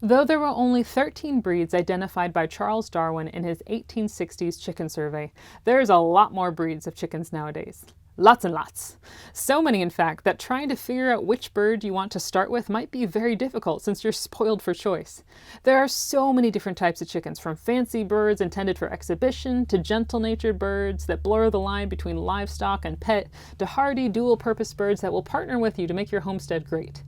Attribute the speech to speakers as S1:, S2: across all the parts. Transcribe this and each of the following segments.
S1: Though there were only 13 breeds identified by Charles Darwin in his 1860s chicken survey, there's a lot more breeds of chickens nowadays. Lots and lots. So many, in fact, that trying to figure out which bird you want to start with might be very difficult since you're spoiled for choice. There are so many different types of chickens, from fancy birds intended for exhibition, to gentle-natured birds that blur the line between livestock and pet, to hardy dual-purpose birds that will partner with you to make your homestead great.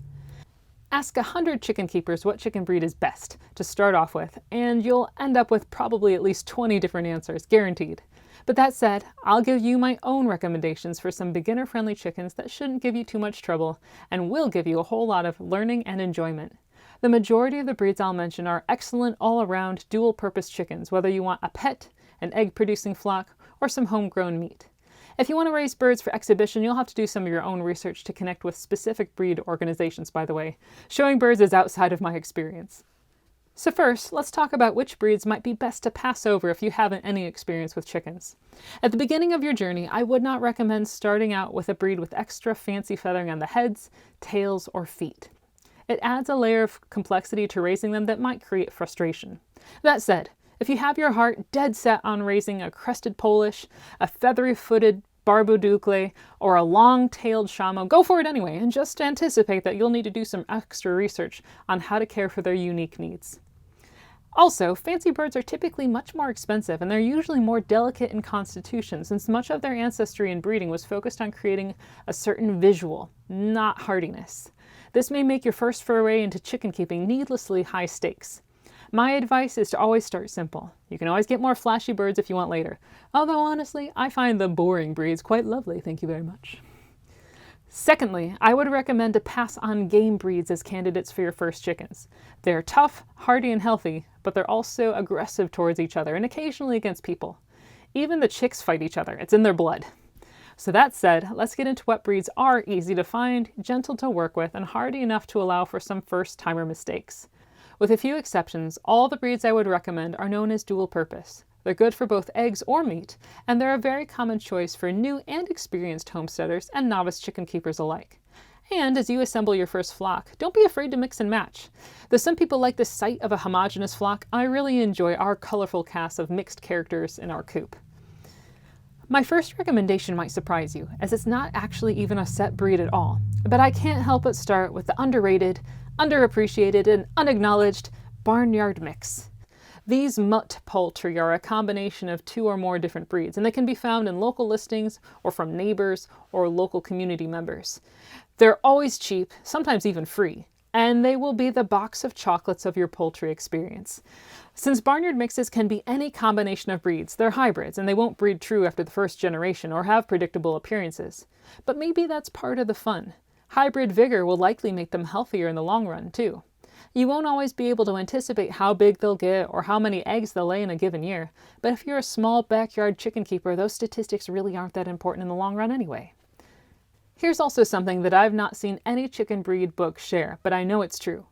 S1: Ask 100 chicken keepers what chicken breed is best to start off with, and you'll end up with probably at least 20 different answers, guaranteed. But that said, I'll give you my own recommendations for some beginner-friendly chickens that shouldn't give you too much trouble and will give you a whole lot of learning and enjoyment. The majority of the breeds I'll mention are excellent all-around dual-purpose chickens, whether you want a pet, an egg-producing flock, or some homegrown meat. If you want to raise birds for exhibition, you'll have to do some of your own research to connect with specific breed organizations, by the way. Showing birds is outside of my experience. So first, let's talk about which breeds might be best to pass over if you haven't any experience with chickens. At the beginning of your journey, I would not recommend starting out with a breed with extra fancy feathering on the heads, tails, or feet. It adds a layer of complexity to raising them that might create frustration. That said, if you have your heart dead set on raising a crested Polish, a feathery-footed Barboducle, or a long-tailed Shamo, go for it anyway, and just anticipate that you'll need to do some extra research on how to care for their unique needs. Also, fancy birds are typically much more expensive, and they're usually more delicate in constitution since much of their ancestry and breeding was focused on creating a certain visual, not hardiness. This may make your first foray into chicken keeping needlessly high stakes. My advice is to always start simple. You can always get more flashy birds if you want later. Although honestly, I find the boring breeds quite lovely, thank you very much. Secondly, I would recommend to pass on game breeds as candidates for your first chickens. They're tough, hardy, and healthy, but they're also aggressive towards each other and occasionally against people. Even the chicks fight each other, it's in their blood. So that said, let's get into what breeds are easy to find, gentle to work with, and hardy enough to allow for some first-timer mistakes. With a few exceptions, all the breeds I would recommend are known as dual purpose. They're good for both eggs or meat, and they're a very common choice for new and experienced homesteaders and novice chicken keepers alike. And as you assemble your first flock, don't be afraid to mix and match. Though some people like the sight of a homogeneous flock, I really enjoy our colorful cast of mixed characters in our coop. My first recommendation might surprise you, as it's not actually even a set breed at all, but I can't help but start with the underrated, underappreciated, and unacknowledged Barnyard mix. These mutt poultry are a combination of 2 or more different breeds, and they can be found in local listings or from neighbors or local community members. They're always cheap, sometimes even free, and they will be the box of chocolates of your poultry experience. Since barnyard mixes can be any combination of breeds, they're hybrids and they won't breed true after the first generation or have predictable appearances. But maybe that's part of the fun. Hybrid vigor will likely make them healthier in the long run, too. You won't always be able to anticipate how big they'll get or how many eggs they'll lay in a given year, but if you're a small backyard chicken keeper, those statistics really aren't that important in the long run anyway. Here's also something that I've not seen any chicken breed book share, but I know it's true.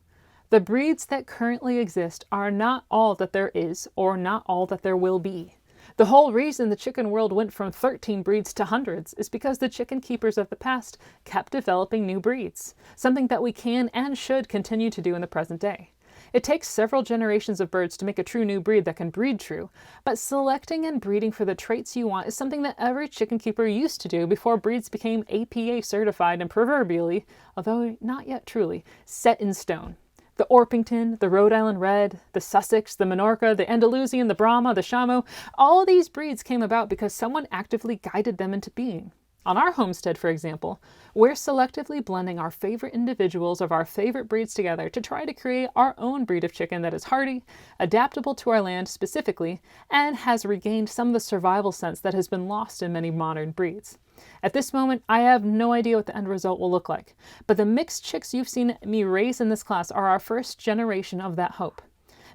S1: The breeds that currently exist are not all that there is or not all that there will be. The whole reason the chicken world went from 13 breeds to hundreds is because the chicken keepers of the past kept developing new breeds, something that we can and should continue to do in the present day. It takes several generations of birds to make a true new breed that can breed true, but selecting and breeding for the traits you want is something that every chicken keeper used to do before breeds became APA certified and proverbially, although not yet truly, set in stone. The Orpington, the Rhode Island Red, the Sussex, the Minorca, the Andalusian, the Brahma, the Shamo, all of these breeds came about because someone actively guided them into being. On our homestead, for example, we're selectively blending our favorite individuals of our favorite breeds together to try to create our own breed of chicken that is hardy, adaptable to our land specifically, and has regained some of the survival sense that has been lost in many modern breeds. At this moment, I have no idea what the end result will look like, but the mixed chicks you've seen me raise in this class are our first generation of that hope.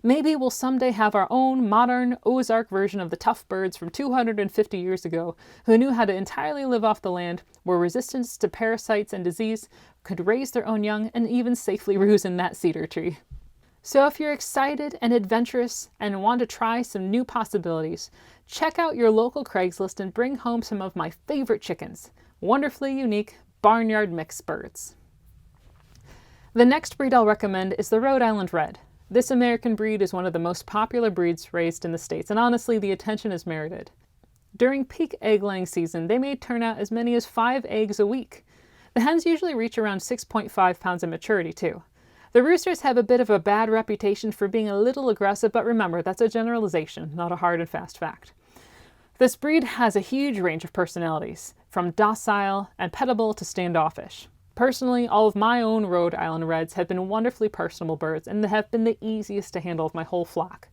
S1: Maybe we'll someday have our own modern Ozark version of the tough birds from 250 years ago who knew how to entirely live off the land, were resistant to parasites and disease, could raise their own young, and even safely roost in that cedar tree. So if you're excited and adventurous and want to try some new possibilities, check out your local Craigslist and bring home some of my favorite chickens, wonderfully unique barnyard mixed birds. The next breed I'll recommend is the Rhode Island Red. This American breed is one of the most popular breeds raised in the States, and honestly, the attention is merited. During peak egg-laying season, they may turn out as many as 5 eggs a week. The hens usually reach around 6.5 pounds in maturity, too. The roosters have a bit of a bad reputation for being a little aggressive, but remember, that's a generalization, not a hard and fast fact. This breed has a huge range of personalities, from docile and pettable to standoffish. Personally, all of my own Rhode Island Reds have been wonderfully personable birds, and they have been the easiest to handle of my whole flock.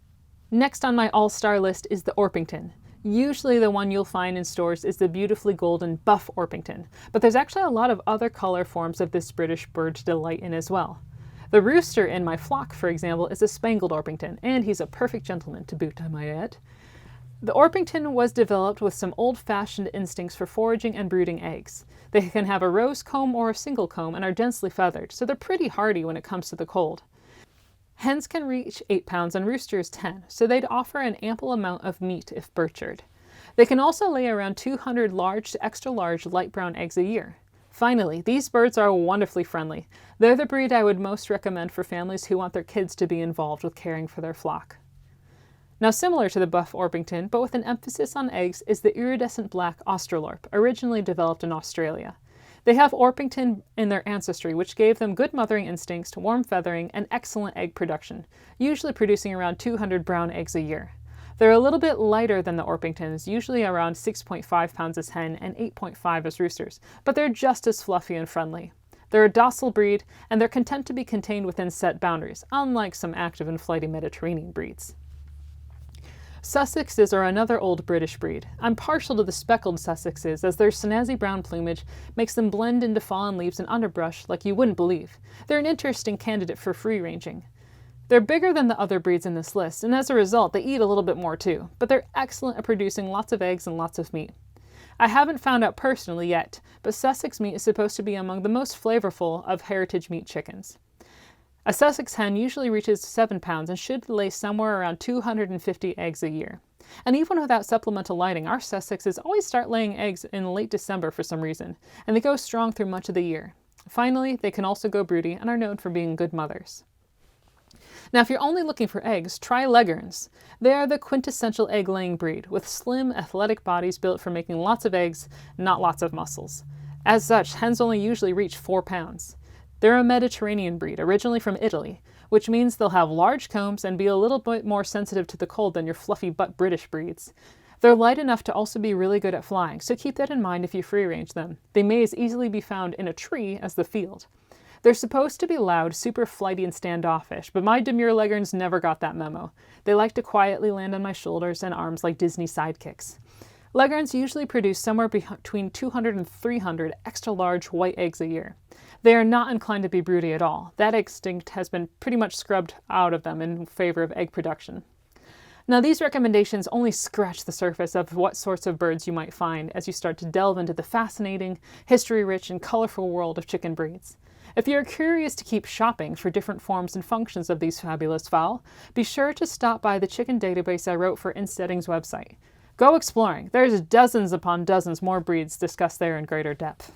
S1: Next on my all-star list is the Orpington. Usually the one you'll find in stores is the beautifully golden buff Orpington, but there's actually a lot of other color forms of this British bird to delight in as well. The rooster in my flock, for example, is a spangled Orpington, and he's a perfect gentleman to boot, I might add. The Orpington was developed with some old-fashioned instincts for foraging and brooding eggs. They can have a rose comb or a single comb and are densely feathered, so they're pretty hardy when it comes to the cold. Hens can reach 8 pounds and roosters 10, so they'd offer an ample amount of meat if butchered. They can also lay around 200 large to extra large light brown eggs a year. Finally, these birds are wonderfully friendly. They're the breed I would most recommend for families who want their kids to be involved with caring for their flock. Now, similar to the buff Orpington, but with an emphasis on eggs, is the iridescent black Australorp, originally developed in Australia. They have Orpington in their ancestry, which gave them good mothering instincts, warm feathering, and excellent egg production, usually producing around 200 brown eggs a year. They're a little bit lighter than the Orpingtons, usually around 6.5 pounds as hen and 8.5 as roosters, but they're just as fluffy and friendly. They're a docile breed, and they're content to be contained within set boundaries, unlike some active and flighty Mediterranean breeds. Sussexes are another old British breed. I'm partial to the speckled Sussexes, as their snazzy brown plumage makes them blend into fallen leaves and underbrush like you wouldn't believe. They're an interesting candidate for free-ranging. They're bigger than the other breeds in this list, and as a result, they eat a little bit more too, but they're excellent at producing lots of eggs and lots of meat. I haven't found out personally yet, but Sussex meat is supposed to be among the most flavorful of heritage meat chickens. A Sussex hen usually reaches 7 pounds and should lay somewhere around 250 eggs a year. And even without supplemental lighting, our Sussexes always start laying eggs in late December for some reason, and they go strong through much of the year. Finally, they can also go broody and are known for being good mothers. Now, if you're only looking for eggs, try Leghrons. They are the quintessential egg-laying breed, with slim, athletic bodies built for making lots of eggs, not lots of muscles. As such, hens only usually reach 4 pounds. They're a Mediterranean breed, originally from Italy, which means they'll have large combs and be a little bit more sensitive to the cold than your fluffy butt British breeds. They're light enough to also be really good at flying, so keep that in mind if you free-range them. They may as easily be found in a tree as the field. They're supposed to be loud, super flighty, and standoffish, but my demure Leghrons never got that memo. They like to quietly land on my shoulders and arms like Disney sidekicks. Leghrons usually produce somewhere between 200 and 300 extra large white eggs a year. They are not inclined to be broody at all. That instinct has been pretty much scrubbed out of them in favor of egg production. Now, these recommendations only scratch the surface of what sorts of birds you might find as you start to delve into the fascinating, history-rich, and colorful world of chicken breeds. If you're curious to keep shopping for different forms and functions of these fabulous fowl, be sure to stop by the chicken database I wrote for Homesteading's website. Go exploring. There's dozens upon dozens more breeds discussed there in greater depth.